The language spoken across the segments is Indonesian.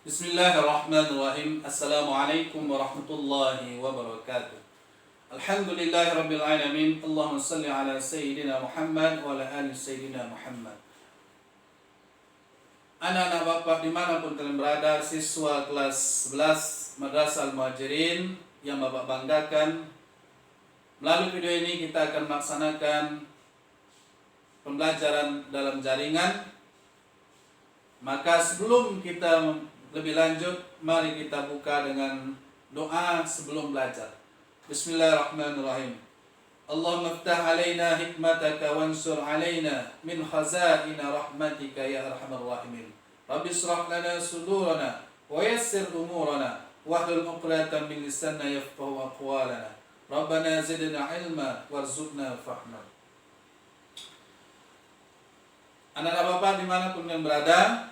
Bismillahirrahmanirrahim. Assalamualaikum warahmatullahi wabarakatuh. Alhamdulillahi rabbil alamin. Allahumma salli ala sayyidina Muhammad wa ala ali sayyidina Muhammad. Anak-anak bapak dimanapun kalian berada, siswa kelas 11 Madrasah Al-Muhajirin yang bapak banggakan, melalui video ini kita akan melaksanakan pembelajaran dalam jaringan. Maka sebelum kita lebih lanjut, mari kita buka dengan doa sebelum belajar. Bismillahirrahmanirrahim. Allahumma iftah alaina hikmataka wansur alaina min khazaina rahmatika ya arhamar rahimin. Rabbi israh lana sudurana wa yassir umurana wahlul 'uqdatam min lisanna yafqahu aqwalana. Rabbana zidna ilma warzuqna fahma. Anak-anak bapak dimanapun yang berada,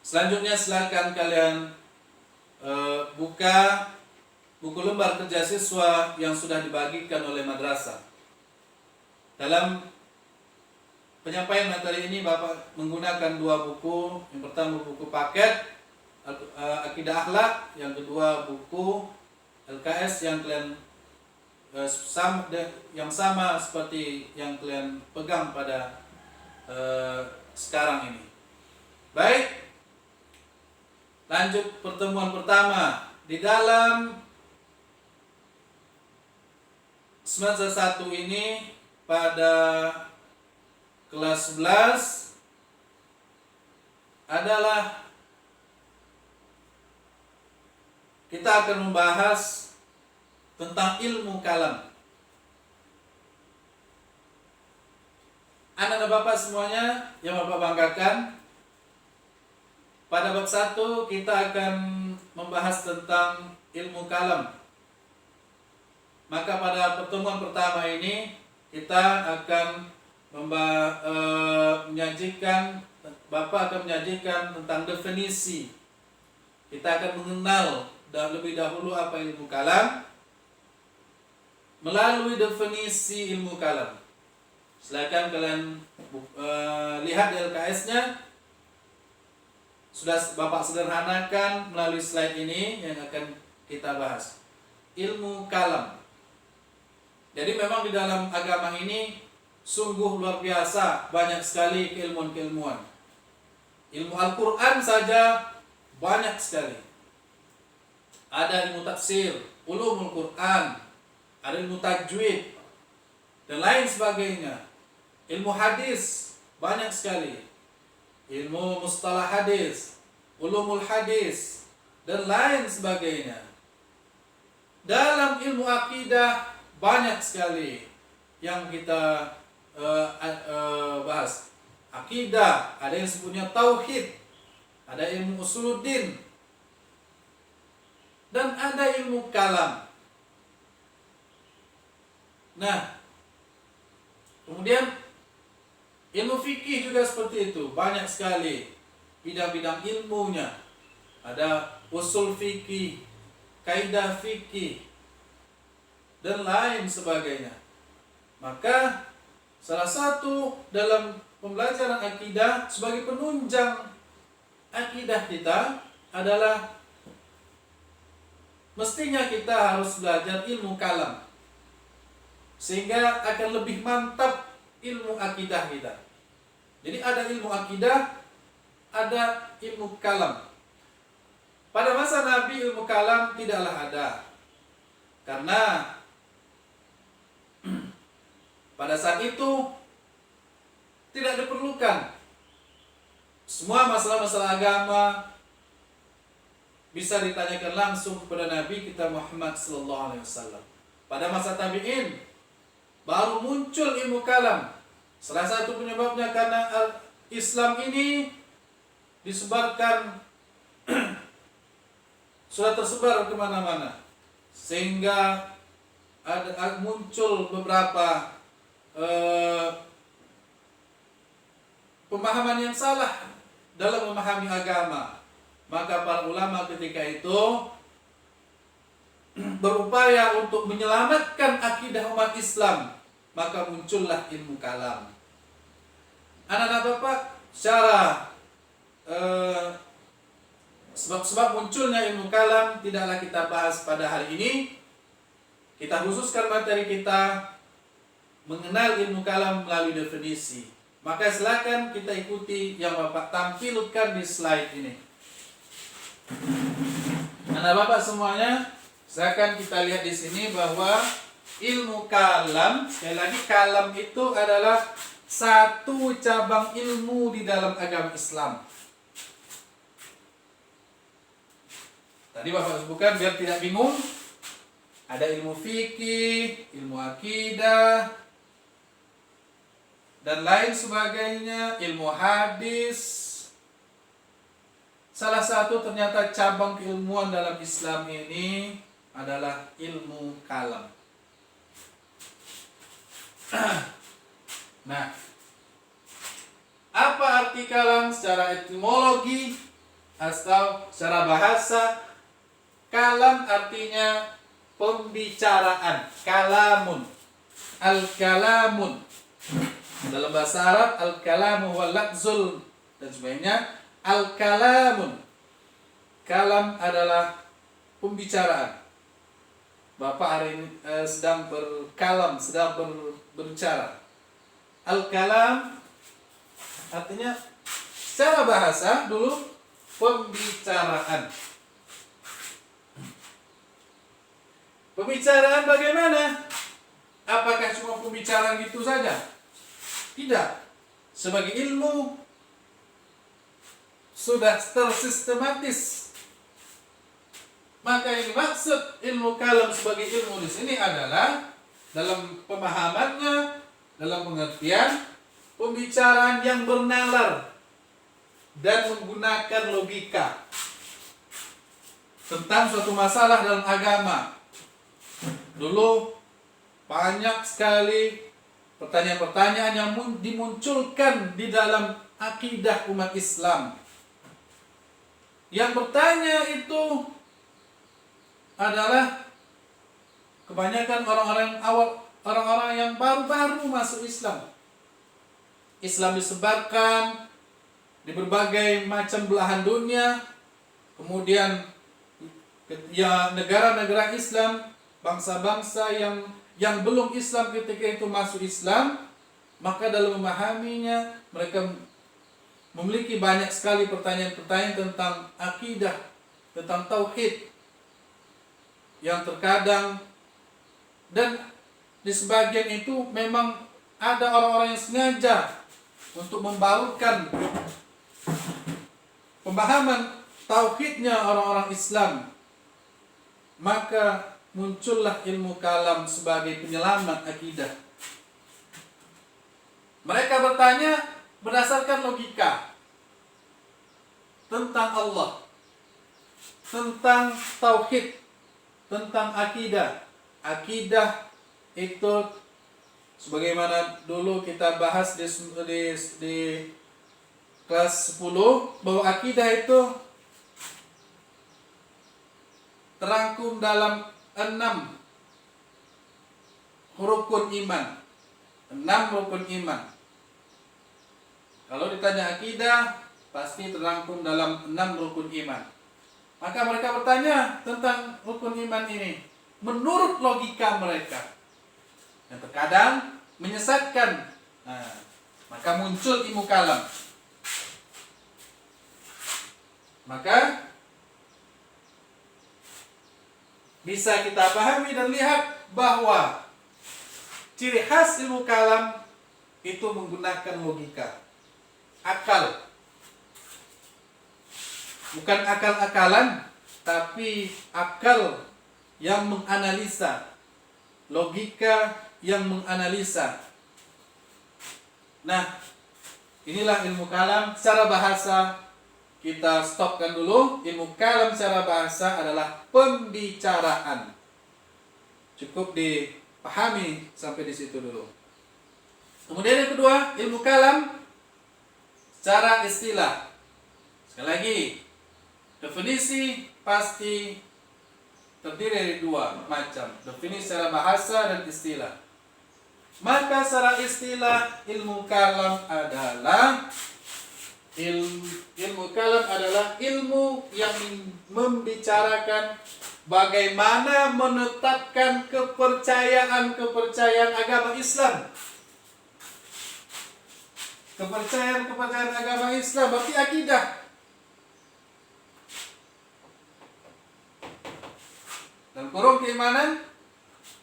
selanjutnya silakan kalian buka buku lembar kerja siswa yang sudah dibagikan oleh madrasah. Dalam penyampaian materi ini Bapak menggunakan dua buku. Yang pertama buku paket Akidah Akhlak, yang kedua buku LKS yang kalian sama seperti yang kalian pegang pada sekarang ini. Baik, lanjut pertemuan pertama di dalam semester 1 ini pada kelas 11 adalah kita akan membahas tentang ilmu kalam. Anak-anak bapak semuanya yang bapak banggakan, pada bab 1 kita akan membahas tentang ilmu kalam. Maka pada pertemuan pertama ini kita akan Bapak akan menyajikan tentang definisi. Kita akan mengenal lebih dahulu apa ilmu kalam melalui definisi ilmu kalam. Silakan kalian lihat di LKS-nya. Sudah Bapak sederhanakan melalui slide ini yang akan kita bahas. Ilmu kalam. Jadi memang di dalam agama ini sungguh luar biasa, banyak sekali keilmuan-keilmuan. Ilmu Al-Quran saja banyak sekali. Ada ilmu tafsir, ulumul Quran, ada ilmu tajwid, dan lain sebagainya. Ilmu hadis banyak sekali. Ilmu mustalah hadis, ulumul hadis, dan lain sebagainya. Dalam ilmu akidah banyak sekali yang kita bahas. Akidah, ada yang sebutnya tauhid, ada ilmu usuluddin, dan ada ilmu kalam. Nah, kemudian ilmu fikih juga seperti itu, banyak sekali bidang-bidang ilmunya. Ada usul fikih, kaidah fikih, dan lain sebagainya. Maka salah satu dalam pembelajaran akidah sebagai penunjang akidah kita adalah mestinya kita harus belajar ilmu kalam, sehingga akan lebih mantap ilmu akidah kita. Jadi ada ilmu akidah, ada ilmu kalam. Pada masa Nabi ilmu kalam tidaklah ada, karena pada saat itu tidak diperlukan. Semua masalah-masalah agama bisa ditanyakan langsung kepada Nabi kita Muhammad SAW. Pada masa tabi'in baru muncul ilmu kalam. Salah satu penyebabnya karena Islam ini disebarkan sudah tersebar kemana-mana, sehingga muncul beberapa pemahaman yang salah dalam memahami agama. Maka para ulama ketika itu berupaya untuk menyelamatkan akidah umat Islam, maka muncullah ilmu kalam. Anak-anak bapak, secara Sebab-sebab munculnya ilmu kalam tidaklah kita bahas pada hari ini. Kita khususkan materi kita mengenal ilmu kalam melalui definisi. Maka silakan kita ikuti yang Bapak tampilkan di slide ini. Anak-anak semuanya, silakan kita lihat di sini bahwa ilmu kalam, sekali lagi kalam itu adalah satu cabang ilmu di dalam agama Islam. Tadi Bapak sebutkan biar tidak bingung. Ada ilmu fikih, ilmu akidah, dan lain sebagainya, ilmu hadis. Salah satu ternyata cabang keilmuan dalam Islam ini adalah ilmu kalam. Nah, apa arti kalam secara etimologi atau secara bahasa? Kalam artinya pembicaraan, kalamun, al-kalamun. Dalam bahasa Arab, al-kalamu wal lafzul dan sebagainya. Al-kalamun, kalam adalah pembicaraan. Bapak hari ini sedang berkalam, sedang berbicara. Al-kalam artinya secara bahasa dulu pembicaraan. Pembicaraan bagaimana? Apakah cuma pembicaraan gitu saja? Tidak. Sebagai ilmu sudah tersistematis. Maka yang dimaksud ilmu kalam sebagai ilmu di sini adalah dalam pemahamannya, dalam pengertian pembicaraan yang bernalar dan menggunakan logika tentang suatu masalah dalam agama. Dulu banyak sekali pertanyaan-pertanyaan yang dimunculkan di dalam akidah umat Islam. Yang bertanya itu adalah kebanyakan orang-orang awal, orang-orang yang baru-baru masuk Islam. Islam disebarkan di berbagai macam belahan dunia. Kemudian ya negara-negara Islam, bangsa-bangsa yang belum Islam ketika itu masuk Islam, maka dalam memahaminya mereka memiliki banyak sekali pertanyaan-pertanyaan tentang akidah, tentang tauhid, yang terkadang dan di sebagian itu memang ada orang-orang yang sengaja untuk membaurkan pemahaman tauhidnya orang-orang Islam. Maka muncullah ilmu kalam sebagai penyelamat akidah. Mereka bertanya berdasarkan logika tentang Allah, tentang tauhid, tentang akidah. Akidah itu sebagaimana dulu kita bahas di kelas 10 bahwa akidah itu terangkum dalam 6 rukun iman. 6 rukun iman. Kalau ditanya akidah, pasti terangkum dalam 6 rukun iman. Maka mereka bertanya tentang rukun iman ini menurut logika mereka, yang terkadang menyesatkan. Maka muncul ilmu kalam. Maka bisa kita pahami dan lihat bahwa ciri khas ilmu kalam itu menggunakan logika, akal. Bukan akal-akalan, tapi akal yang menganalisa, logika yang menganalisa. Nah, inilah ilmu kalam secara bahasa. Kita stopkan dulu. Ilmu kalam secara bahasa adalah pembicaraan. Cukup dipahami sampai di situ dulu. Kemudian yang kedua, ilmu kalam secara istilah. Sekali lagi, definisi pasti terdiri dari 2 macam. Definisi secara bahasa dan istilah. Maka secara istilah ilmu kalam adalah Ilmu kalam adalah ilmu yang membicarakan bagaimana menetapkan kepercayaan agama Islam. Kepercayaan agama Islam berarti akidah. Dan kurung keimanan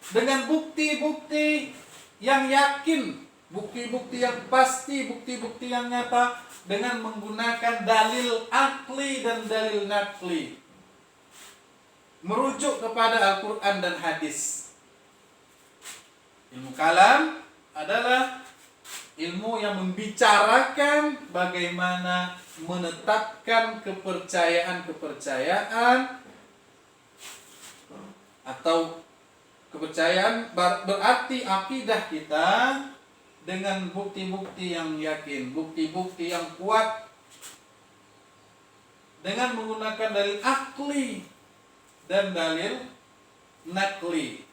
dengan bukti-bukti yang yakin, bukti-bukti yang pasti, bukti-bukti yang nyata dengan menggunakan dalil akli dan dalil nakli. Merujuk kepada Al-Quran dan hadis. Ilmu kalam adalah ilmu yang membicarakan bagaimana menetapkan kepercayaan atau kepercayaan berarti akidah kita dengan bukti-bukti yang yakin, bukti-bukti yang kuat dengan menggunakan dalil akli dan dalil nakli.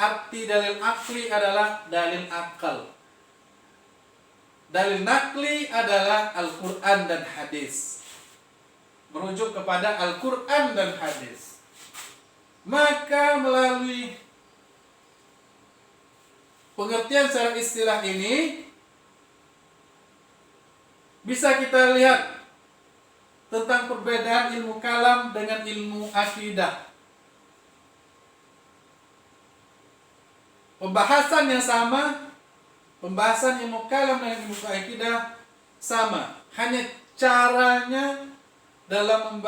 Arti dalil akli adalah dalil akal. Dalil nakli adalah Al-Quran dan hadis. Merujuk kepada Al-Quran dan hadis. Maka melalui pengertian secara istilah ini bisa kita lihat tentang perbedaan ilmu kalam dengan ilmu akidah. Pembahasan yang sama, pembahasan ilmu kalam dan ilmu akidah sama, hanya caranya dalam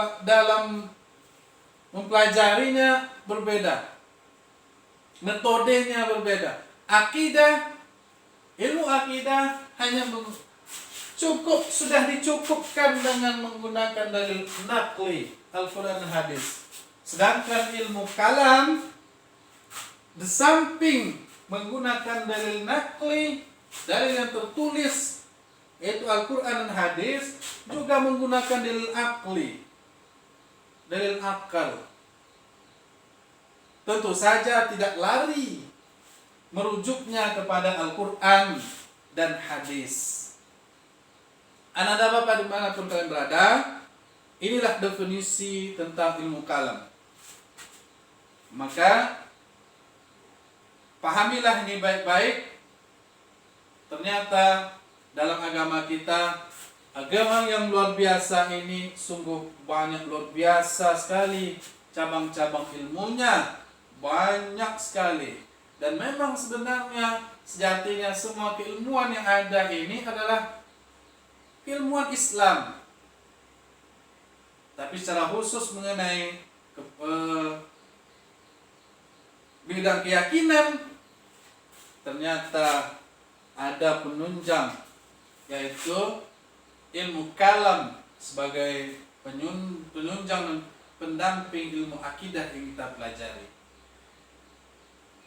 mempelajarinya berbeda, metodenya berbeda. Ilmu akidah hanya sudah dicukupkan dengan menggunakan dalil nakli Al-Quran dan hadis. Sedangkan ilmu kalam di samping menggunakan dalil nakli, dalil yang tertulis yaitu Al-Quran dan hadis, juga menggunakan dalil akli, dalil akal. Tentu saja tidak lari merujuknya kepada Al-Quran dan hadis. Ananda Bapak dimanapun kalian berada, inilah definisi tentang ilmu kalam. Maka pahamilah ini baik-baik. Ternyata dalam agama kita, agama yang luar biasa ini sungguh banyak, luar biasa sekali cabang-cabang ilmunya, banyak sekali. Dan memang sebenarnya sejatinya semua keilmuan yang ada ini adalah keilmuan Islam. Tapi secara khusus mengenai bidang keyakinan, ternyata ada penunjang, yaitu ilmu kalam sebagai penunjang dan pendamping ilmu akidah yang kita pelajari.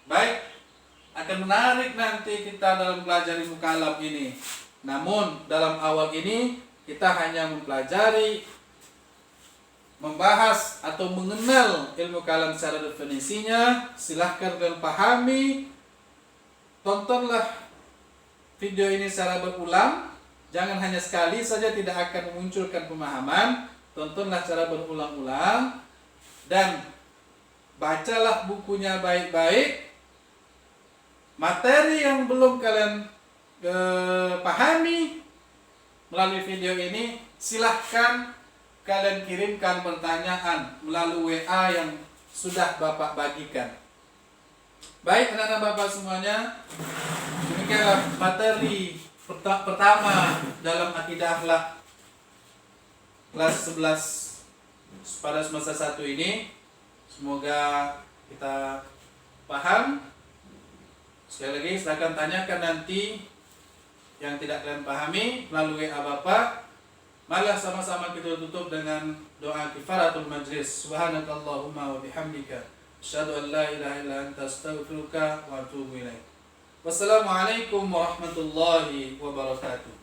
Baik, akan menarik nanti kita dalam belajar ilmu kalam ini. Namun dalam awal ini kita hanya mempelajari, membahas atau mengenal ilmu kalam secara definisinya. Silahkan kalian pahami, tontonlah video ini secara berulang. Jangan hanya sekali saja, tidak akan memunculkan pemahaman. Tontonlah secara berulang-ulang dan bacalah bukunya baik-baik. Materi yang belum kalian pahami melalui video ini, silahkan kalian kirimkan pertanyaan melalui WA yang sudah Bapak bagikan. Baik anak-anak Bapak semuanya, demikianlah materi pertama dalam akidah akhlak kelas 11 pada semester 1 ini. Semoga kita paham. Sekali lagi silakan tanyakan nanti yang tidak kalian pahami melalui WA Bapak. Marilah sama-sama kita tutup dengan doa kifaratul majlis. Subhanakallahumma wa bihamdika asyhadu an la ilaha illa anta astaghfiruka wa atubu ilaik. Wassalamualaikum warahmatullahi wabarakatuh.